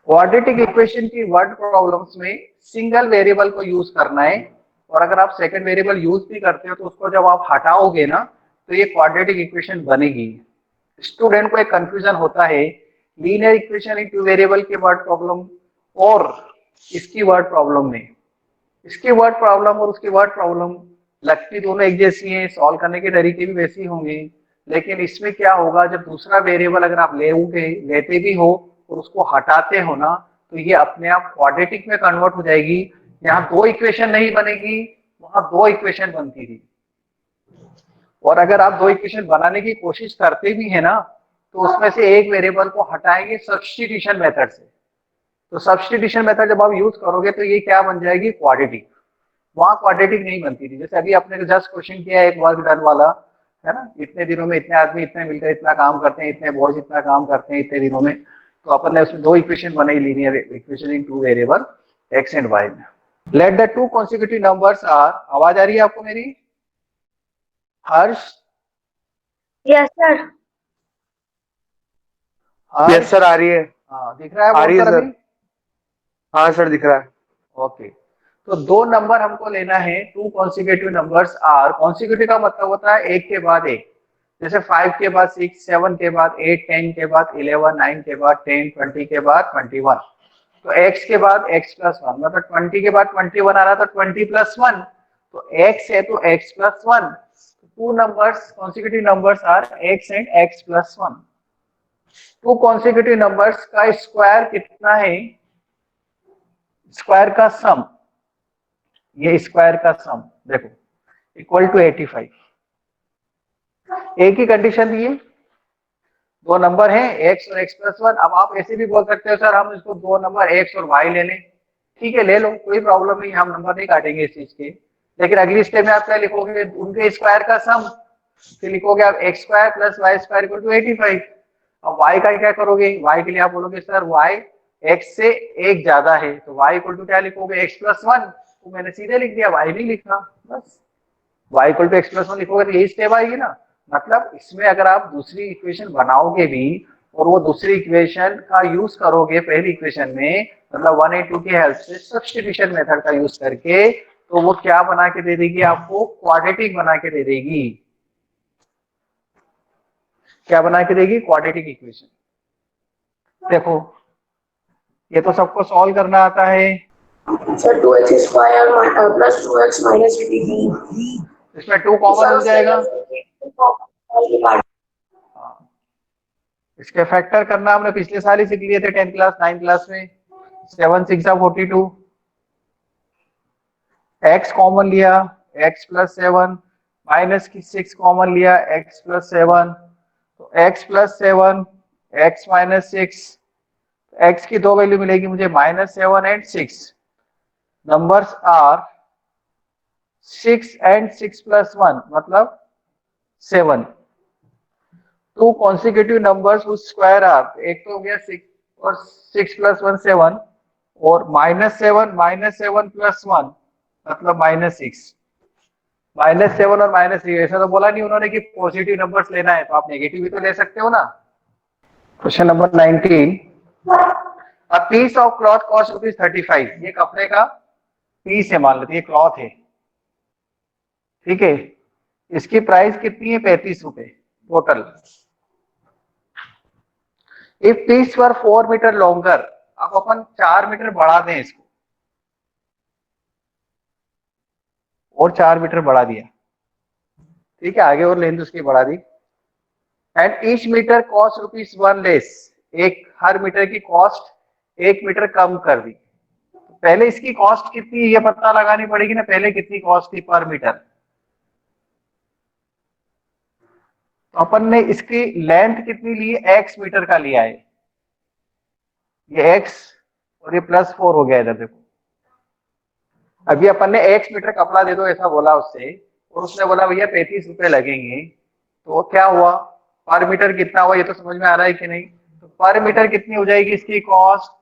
Quadratic equation की word problems में single variable को यूज करना है, और अगर आप सेकंड वेरिएबल यूज भी करते हो तो उसको जब आप हटाओगे ना तो ये क्वाड्रेटिक इक्वेशन बनेगी। स्टूडेंट को एक कंफ्यूजन होता है linear equation in two variable के वर्ड प्रॉब्लम और इसकी वर्ड प्रॉब्लम में। इसकी वर्ड प्रॉब्लम और उसकी वर्ड प्रॉब्लम लगती दोनों एक जैसी हैं, सॉल्व करने के तरीके भी वैसे ही होंगे, लेकिन इसमें क्या होगा जब दूसरा वेरिएबल अगर आप लेते भी हो और उसको हटाते हो ना तो ये अपने आप क्वाड्रेटिक में कन्वर्ट हो जाएगी। यहाँ दो इक्वेशन नहीं बनेगी, वहां दो इक्वेशन बनती थी। और अगर आप दो इक्वेशन बनाने की कोशिश करते भी है ना तो उसमें से एक वेरिएबल को हटाएंगे सब्स्टिट्यूशन मेथड से। तो सब्स्टिट्यूशन मेथड जब आप यूज करोगे तो ये क्या बन जाएगी, क्वाड्रेटिक। वहां क्वाड्रेटिक नहीं बनती थी। जैसे अभी आपने जस्ट क्वेश्चन किया है एक वर्क डन वाला, है ना, इतने दिनों में इतने आदमी इतने मिलकर इतना काम करते हैं, इतने बॉयज इतना काम करते हैं इतने दिनों में, तो अपन ने उसमें दो इक्वेशन बनाई linear equation in two variable x and y में। Let the two consecutive numbers are, आवाज आ रही है आपको मेरी Harsh? Yes sir. Yes sir, आ रही है। हाँ दिख रहा है आ बोर्ड रही है पर सर। अभी? हाँ सर, दिख रहा है। ओके, तो दो नंबर हमको लेना है, two consecutive numbers are. Consecutive का मतलब होता है एक के बाद एक, जैसे 5 के बाद 6, 7 के बाद 8, 10 के बाद 11, 9 के बाद 10, 20 के बाद 21। तो x के बाद x प्लस वन, मतलब 20 के बाद 21 आ रहा था, 20 प्लस वन, तो x है तो x plus one. Two numbers consecutive numbers are x and x plus one. Two consecutive numbers का स्क्वायर कितना है, स्क्वायर का सम, ये स्क्वायर का सम देखो इक्वल टू 85। एक ही कंडीशन दी है, दो नंबर हैं x और x प्लस वन। अब आप ऐसे भी बोल सकते हो सर हम इसको दो नंबर x और y ले लें, ठीक है ले लो, कोई प्रॉब्लम नहीं, हम नंबर नहीं काटेंगे इस चीज के। लेकिन अगली स्टेप में आप क्या लिखोगे, उनके स्क्वायर का सम, फिर लिखोगे आप x square plus y square equal to 85। अब y का क्या करोगे, y के लिए आप बोलोगे सर y x से एक ज्यादा है, तो y इक्वल टू क्या लिखोगे, x प्लस वन। तो मैंने सीधे लिख दिया, y नहीं लिखना, बस y equal to x plus one लिखोगे तो यही स्टेप आएगी ना। मतलब इसमें अगर आप दूसरी इक्वेशन बनाओगे भी और वो दूसरी इक्वेशन का यूज करोगे पहली इक्वेशन में, मतलब 1 और 2 की हेल्प से सब्स्टिट्यूशन मेथड का यूज करके, तो वो क्या बना के दे देगी आपको, क्वाड्रेटिक बना के दे देगी। क्या बना के देगी, क्वाड्रेटिक इक्वेशन। देखो ये तो सबको सॉल्व करना आता है। Sir 2x square plus 2x minus 3। इसमें 2 कॉमन हो जाएगा। हाँ, इसके फैक्टर करना हमने पिछले साल ही सीख लिए थे 10 क्लास 9 क्लास में। 7 6 42, x कॉमन लिया x प्लस 7, माइनस की 6 कॉमन लिया x प्लस 7, तो x plus 7 x minus 6, x की दो वैल्यू मिलेगी मुझे -7 and 6। Numbers are 6 and 6 plus 1 मतलब 7। Two consecutive numbers whose square are, एक तो हो गया 6 और 6 प्लस 1 7, और -7 प्लस 1 मतलब -6। -7 और -3, ऐसा तो बोला नहीं उन्होंने कि पॉजिटिव नंबर्स लेना है, तो आप नेगेटिव भी तो ले सकते हो ना। Question number 19, a piece of cloth cost ₹35। ये कपड़े का पीस है, मान लेते ये क्लॉथ है, ठीक है, इसकी प्राइस कितनी है, ₹35 टोटल। If piece were 4 metre longer, अब अपन 4 मीटर बढ़ा दें इसको, और 4 मीटर बढ़ा दिया, ठीक है, आगे और लेंथ उसकी बढ़ा दी। And each metre cost ₹1 less, एक हर मीटर की कॉस्ट 1 मीटर कम कर दी। पहले इसकी कॉस्ट कितनी ये पता लगानी पड़ेगी ना, पहले कितनी कॉस्ट थी पर मीटर। तो अपन ने इसकी लेंथ कितनी ली है, x मीटर का लिया है, ये x और ये +4 हो गया इधर देखो। अभी अपन ने x मीटर कपड़ा दे दो ऐसा बोला उससे, और उसने बोला भैया ₹35 लगेंगे, तो क्या हुआ, पर मीटर कितना हुआ, ये तो समझ में आ रहा है कि नहीं। तो पर मीटर कितनी हो जाएगी इसकी कॉस्ट,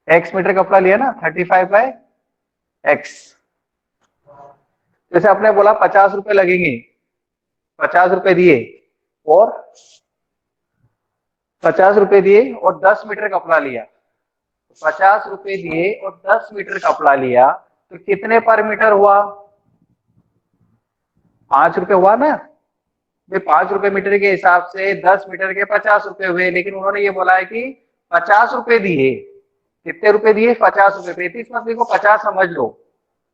x मीटर कपड़ा लिया ना 35/x, जैसे आपने बोला ₹50 लगेंगे, ₹50 दिए और 50 रुपए दिए और 10 मीटर कपड़ा लिया, 50 रुपए दिए और 10 मीटर कपड़ा लिया, तो कितने पर मीटर हुआ? 5 रुपए हुआ ना। 5 रुपए मीटर के हिसाब से 10 मीटर के 50 रुपए हुए, लेकिन उन्होंने ये बोला है कि 50 रुपए दिए। कितने रुपए दिए? 50 रुपए। 35 मत लिखो, 50 समझ लो।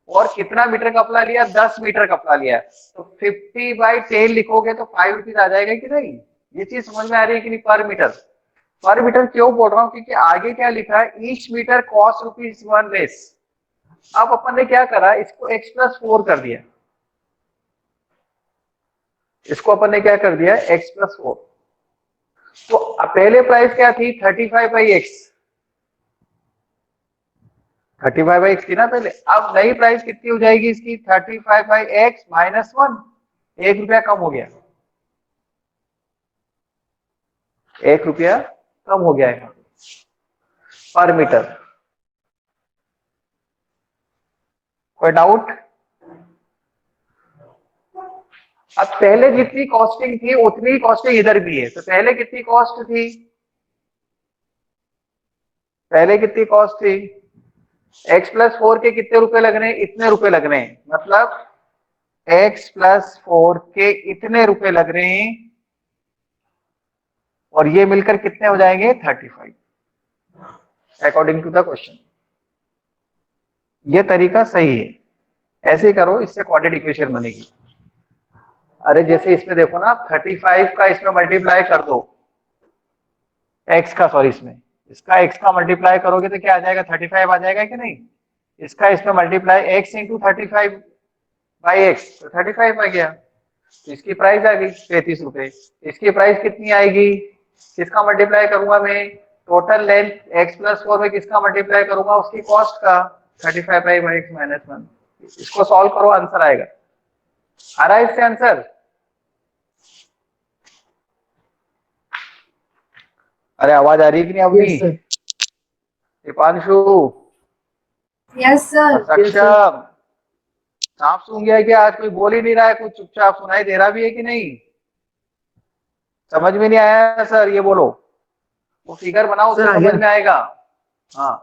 और कितना मीटर कपड़ा लिया? 10 मीटर कपड़ा लिया। तो 50/10 लिखोगे तो 5 रुपीज आ जाएगा कि नहीं? ये चीज समझ में आ रही है कि नहीं? पर मीटर। पर मीटर क्यों बोल रहा हूँ? क्योंकि आगे क्या लिखा है, ईच मीटर कॉस्ट ₹1 लेस। अब अपन ने क्या करा, इसको x+4 कर दिया। इसको अपन ने क्या कर दिया? x+4। तो पहले प्राइस क्या थी? 35/x। 35/x थी ना पहले। अब नई प्राइस कितनी हो जाएगी इसकी? 35/x-1। 1 रुपया कम हो गया, 1 रुपया कम हो गया है पर मीटर। कोई डाउट? अब पहले जितनी कॉस्टिंग थी उतनी ही कॉस्टिंग इधर भी है। तो पहले कितनी कॉस्ट थी? पहले कितनी कॉस्ट थी? x+4 के कितने रुपए लग रहे हैं? इतने रुपए लग रहे हैं। मतलब x+4 के इतने रुपए लग रहे हैं, और ये मिलकर कितने हो जाएंगे? 35 अकॉर्डिंग टू द क्वेश्चन। ये तरीका सही है, ऐसे ही करो, इससे क्वाड्रेटिक इक्वेशन बनेगी। अरे जैसे इसमें देखो ना, 35 का इसमें मल्टीप्लाई कर दो, एक्स का, सॉरी, इसका एक्स का मल्टीप्लाई करोगे तो क्या आ जाएगा? 35 आ जाएगा कि नहीं? इसका इसमें मल्टीप्लाई x इंटू 35/x, तो 35 आ गया। तो इसकी प्राइस आ गई 35 रुपए। इसकी प्राइस कितनी आएगी? किसका मल्टीप्लाई करूंगा मैं? टोटल लेंथ x+4 में किसका मल्टीप्लाई करूंगा? उसकी कॉस्ट का, 35/x-1। इसको सॉल्व करो, आंसर आएगा। आ रहा है इससे आंसर? अरे आवाज आ रही है कि नहीं अभी? Yes, sir. Deepanshu, Yes, sir. सक्षम, सांप सूंघ गया है क्या? आज कोई बोल ही नहीं रहा है, कुछ चुपचाप सुनाई दे रहा भी है कि नहीं? समझ में नहीं आया सर? ये बोलो, वो फिगर बनाओ, उससे सर, आ समझ गया। में आएगा। हाँ,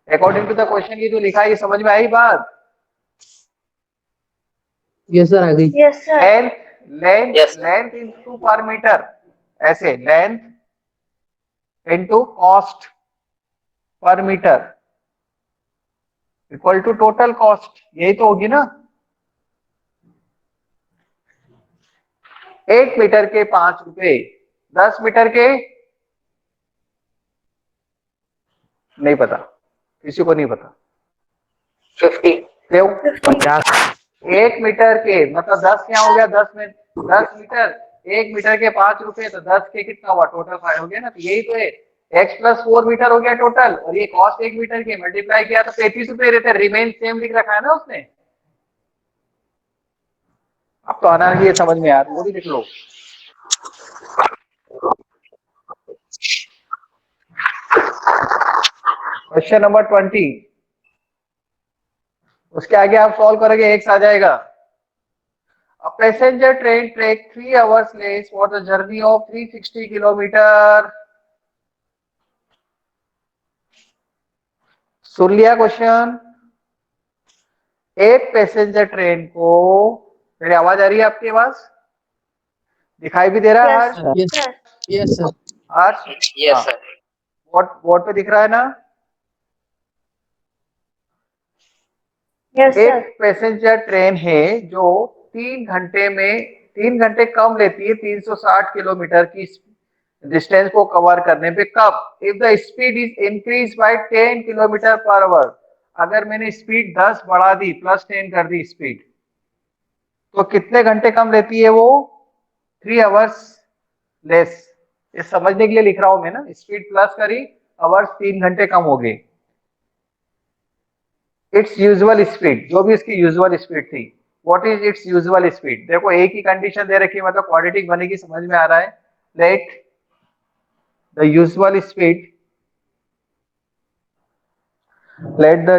अकॉर्डिंग टू द क्वेश्चन ये जो लिखा है, ये समझ में आई बात? Yes, sir, आ गई। Yes, sir. Length, length into per metre, ऐसे length into cost per metre equal to total cost. यही तो होगी ना? 1 मीटर के 5 रुपए, 10 मीटर के नहीं पता, किसी को नहीं पता। 50. क्यों? 50। 1 मीटर के मतलब 10 क्या हो गया? 10 में 10 मीटर, 1 मीटर के 5 रुपए, तो 10 के कितना हुआ? टोटल 5 हो गया ना? तो यही तो है, x+4 मीटर हो गया टोटल, और ये कॉस्ट 1 मीटर की मल्टीप्लाई किया तो 35 रुपए रहते। रिमेन सेम लिख रखा है ना उसने। अब तो आना ये समझ में यार, वो भी लिख लो। क्वेश्चन नंबर 20, उसके आगे आप सॉल्व करोगे, x आ जाएगा। A passenger train take 3 hours less for the journey of 360 kilometre. सुन लिया क्वेश्चन? एक पैसेंजर ट्रेन को, मेरी आवाज आ रही है आपके पास? दिखाई भी दे रहा है? Yes, हर्ष? Yes, yes, sir. हर्ष? Yes, sir. बोर्ड पे दिख रहा है ना? Yes, sir. एक पैसेंजर ट्रेन है जो 3 घंटे कम लेती है 360 किलोमीटर की डिस्टेंस को कवर करने पे। कब? If the speed is increase by 10 kilometre per our. अगर मैंने स्पीड 10 बढ़ा दी, +10 कर दी स्पीड, तो कितने घंटे कम लेती है वो? 3 आवर्स लेस। ये समझने के लिए लिख रहा हूं मैं ना, स्पीड प्लस करी, आवर्स 3 घंटे कम हो गए। इट्स यूजुअल स्पीड, जो भी इसकी यूजुअल स्पीड थी, what is it's usual speed? देखो एक ही कंडीशन दे रखी है, मतलब क्वाड्रेटिक बनेगी, समझ में आ रहा है? Let the usual speed, let the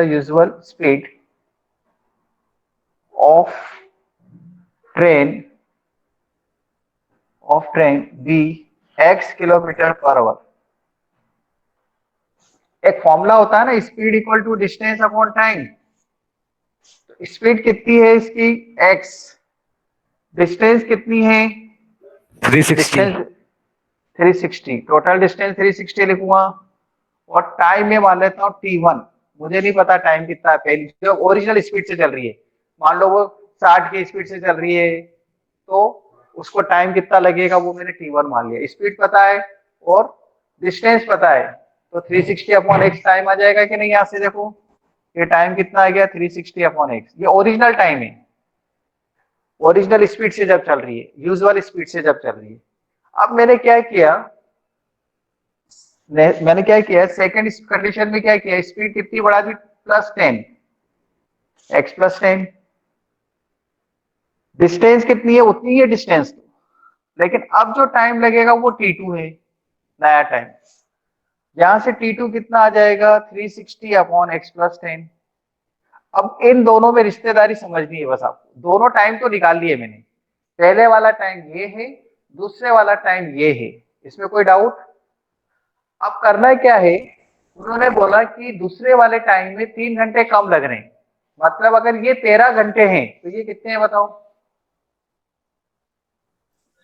usual speed of of train be x kilometre per hour. एक फॉर्मूला होता है ना, speed equal to distance upon time. Speed कितनी है इसकी x, डिस्टेंस कितनी है 360। डिस्टेंस 360, टोटल डिस्टेंस 360 लिखूंगा और टाइम में मान लेता हूँ t1। मुझे नहीं पता टाइम कितना है, पहली जो ओरिजिनल स्पीड से चल रही है, मान लो वो 60 की स्पीड से चल रही है तो उसको टाइम कितना लगेगा वो मैंने t1 मान लिया। स्पीड पता है और डिस्टेंस पता है तो 360 अपॉन x टाइम आ जाएगा कि नहीं। यहां से देखो ये टाइम कितना आ गया 360 अपॉन x, ये ओरिजिनल टाइम है, ओरिजिनल स्पीड से जब चल रही है, यूजुअल स्पीड से जब चल रही है। अब मैंने क्या किया सेकंड कंडीशन में क्या किया, स्पीड कितनी बढ़ा दी +10 x +10, डिस्टेंस कितनी है उतनी है डिस्टेंस, लेकिन अब जो टाइम लगेगा वो t2 है, नया टाइम। यहां से t2 कितना आ जाएगा 360 अपॉन x +10। अब इन दोनों में रिश्तेदारी समझनी है बस आपको, दोनों टाइम तो निकाल लिए मैंने, पहले वाला टाइम ये है, दूसरे वाला टाइम ये है, इसमें कोई डाउट। अब करना क्या है, उन्होंने बोला कि दूसरे वाले टाइम में 3 घंटे कम लग रहे हैं, मतलब अगर ये 13 घंटे हैं तो ये कितने हैं बताओ।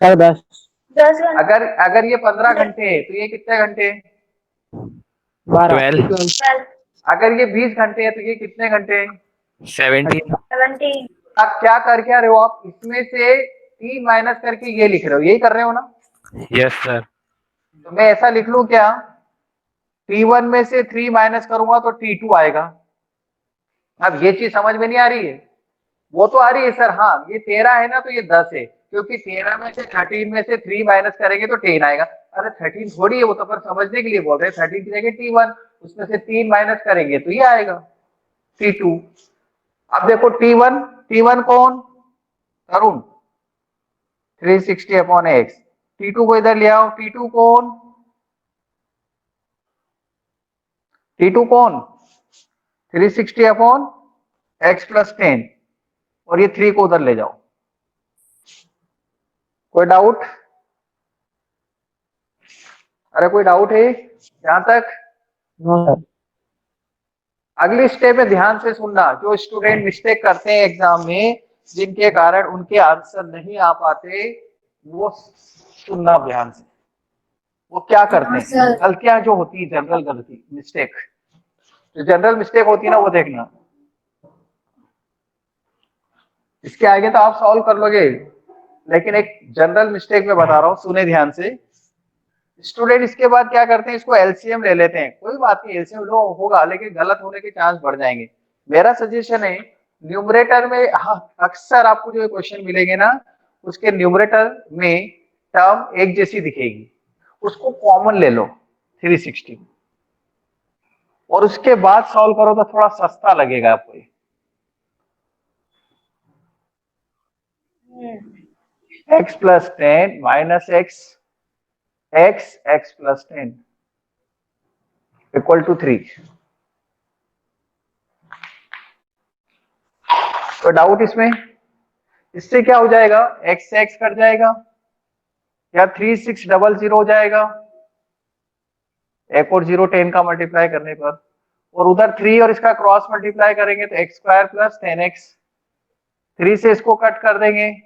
सर 10। 10 घंटे। अगर ये 15 घंटे हैं तो ये कितने घंटे हैं। 12। 12। अगर ये 20 घंटे हैं तो ये कितने घंटे हैं। 17। 17। अब क्या कर क्या रहे हो आप, इसमें से 3 माइनस करके ये लिख रहे हो, यही कर रहे हो ना। Yes sir. तो मैं ऐसा लिख लूं क्या, t1 में से 3 माइनस करूंगा तो t2 आएगा। अब ये चीज समझ में नहीं आ रही है, वो तो आ रही है सर, हाँ ये 13 है ना तो ये 10 है, क्योंकि 13 में से 13 में से 3 माइनस करेंगे तो 10 आएगा। अरे 13 थोड़ी है, वो तो पर समझने के लिए बोल रहे हैं, 13 की जगह t1, उसमें से 3 माइनस करेंगे तो ये आएगा t2। अब देखो t1 कौन, तरुण 360 अपॉन x, t2 को इधर ले आओ, t2 कौन 360 अपॉन x +10, और ये 3 को उधर ले जाओ। कोई डाउट, अरे कोई डाउट है यहां तक। No sir. अगली स्टेप में ध्यान से सुनना, जो स्टूडेंट मिस्टेक करते हैं एग्जाम में, जिनके कारण उनके आंसर नहीं आ पाते, वो सुनना ध्यान से। वो क्या करते हाँ, हैं, सर। गलतियां जो होती है, जनरल गलती मिस्टेक, जो जनरल मिस्टेक होती है ना वो देखना। इसके आगे तो आप सॉल्व कर लोगे, लेकिन एक जनरल मिस्टेक में बता रहा हूं, सुने ध्यान से। स्टूडेंट इसके बाद क्या करते हैं, इसको एलसीएम ले लेते हैं, कोई बात नहीं एलसीएम लो होगा, लेकिन गलत होने के चांस बढ़ जाएंगे। मेरा सजेशन है न्यूमरेटर में, हाँ अक्सर आपको जो क्वेश्चन मिलेंगे ना, उसके न्यूमरेटर में टर्म एक जैसी दिखेगी, उसको कॉमन ले लो 360, और उसके बाद सॉल्व करो तो थोड़ा सस्ता लगेगा आपको। x +10 minus x +10 equal to 3। तो डाउट इसमें, इससे क्या हो जाएगा, x से x कट जाएगा या 3600 हो जाएगा, एक और 0 10 का मल्टीप्लाई करने पर, और उधर 3 और इसका क्रॉस मल्टीप्लाई करेंगे तो x² + 10x, 3 से इसको कट कर देंगे,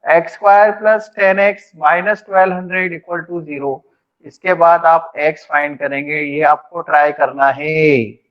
x² + 10x minus 1200 equal to 0। इसके बाद आप x फाइंड करेंगे, ये आपको ट्राई करना है।